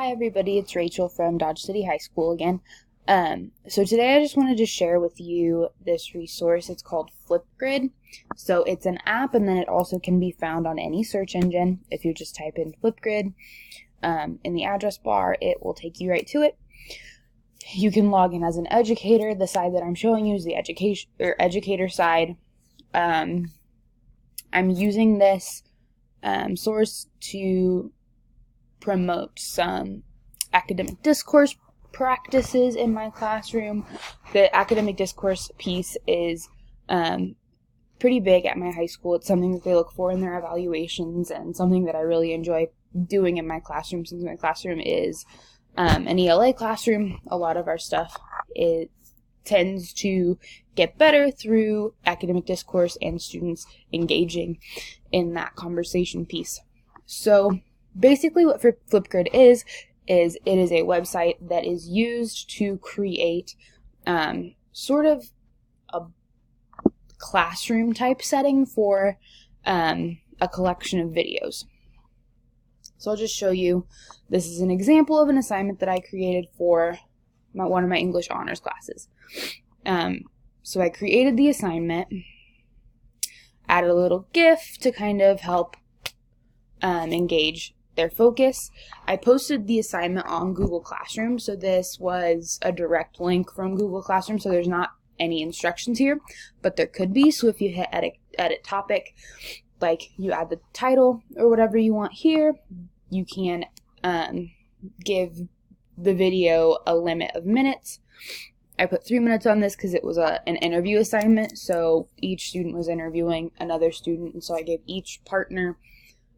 Hi everybody, it's Rachel from Dodge City High School again. So today I just wanted to share with you this resource. It's called Flipgrid. So it's an app, and then it also can be found on any search engine. If you just type in Flipgrid in the address bar, it will take you right to it. You can log in as an educator. The side that I'm showing you is the educator side. I'm using this source to promote some academic discourse practices in my classroom. The academic discourse piece is pretty big at my high school. It's something that they look for in their evaluations and something that I really enjoy doing in my classroom, since my classroom is an ELA classroom. A lot of our stuff tends to get better through academic discourse and students engaging in that conversation piece. So basically what Flipgrid is it is a website that is used to create sort of a classroom type setting for a collection of videos. So I'll just show you. This is an example of an assignment that I created for one of my English honors classes. So I created the assignment, added a little GIF to kind of help engage their focus. I posted the assignment on Google Classroom, so this was a direct link from Google Classroom, so there's not any instructions here, but there could be. So if you hit edit topic, like you add the title or whatever you want here, you can give the video a limit of minutes. I put 3 minutes on this because it was an interview assignment, so each student was interviewing another student, and so I gave each partner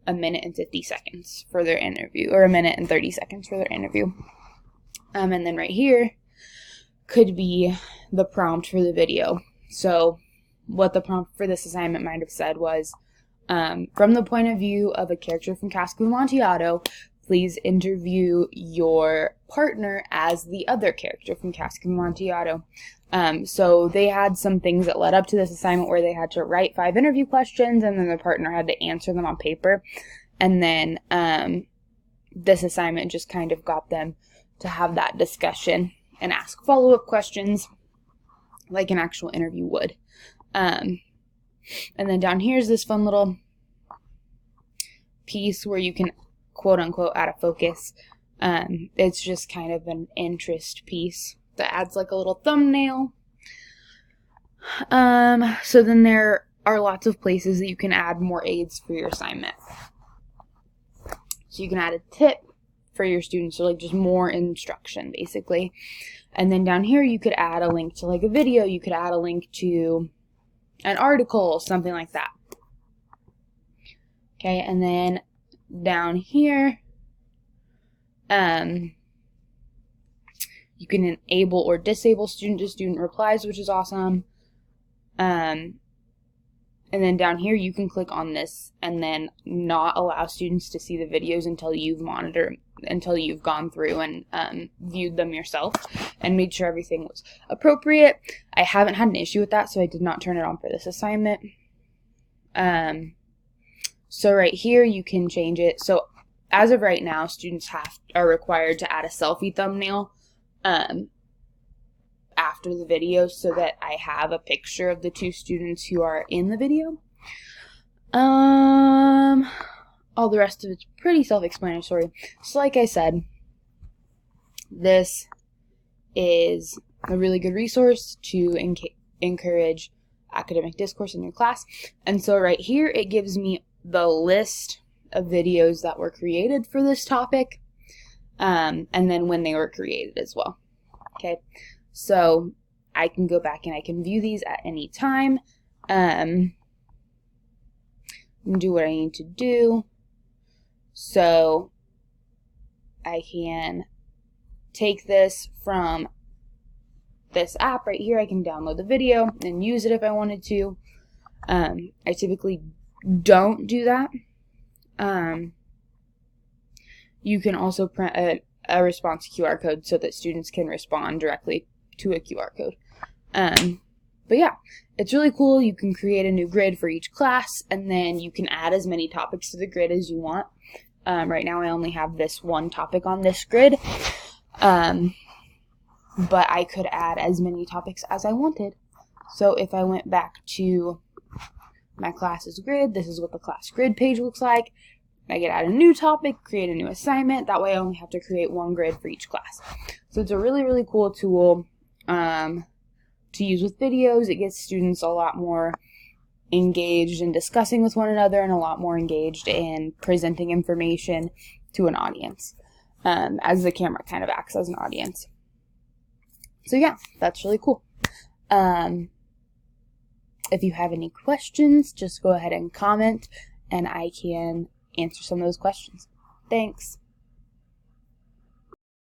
a minute and 50 seconds for their interview, or a minute and 30 seconds for their interview. And then right here could be the prompt for the video. So what the prompt for this assignment might have said was, from the point of view of a character from Cask of Amontillado, please interview your partner as the other character from Cask of Amontillado. So they had some things that led up to this assignment where they had to write 5 interview questions, and then the partner had to answer them on paper. And then this assignment just kind of got them to have that discussion and ask follow-up questions like an actual interview would. And then down here is this fun little piece where you can quote-unquote add a focus. It's just kind of an interest piece that adds like a little thumbnail. So then there are lots of places that you can add more aids for your assignment. So you can add a tip for your students, so like just more instruction basically. And then down here you could add a link to like a video, you could add a link to an article, something like that. Okay, and then down here, you can enable or disable student-to-student replies, which is awesome. And then down here, you can click on this and then not allow students to see the videos until you've gone through and viewed them yourself and made sure everything was appropriate. I haven't had an issue with that, so I did not turn it on for this assignment. So right here, you can change it. So as of right now, students are required to add a selfie thumbnail after the video, so that I have a picture of the 2 students who are in the video. All the rest of it's pretty self-explanatory. So like I said, this is a really good resource to encourage academic discourse in your class. And so right here, it gives me the list of videos that were created for this topic, and then when they were created as well. Okay, so I can go back and I can view these at any time, and do what I need to do. So I can take this from this app right here. I can download the video and use it if I wanted to. I typically don't do that. You can also print a response QR code so that students can respond directly to a QR code. But yeah, it's really cool. You can create a new grid for each class, and then you can add as many topics to the grid as you want. Right now I only have this one topic on this grid, but I could add as many topics as I wanted. So if I went back to my class's grid, this is what the class grid page looks like. I could add a new topic, create a new assignment. That way I only have to create one grid for each class. So it's a really, really cool tool to use with videos. It gets students a lot more engaged in discussing with one another and a lot more engaged in presenting information to an audience, as the camera kind of acts as an audience. So yeah, that's really cool. If you have any questions, just go ahead and comment and I can answer some of those questions. Thanks.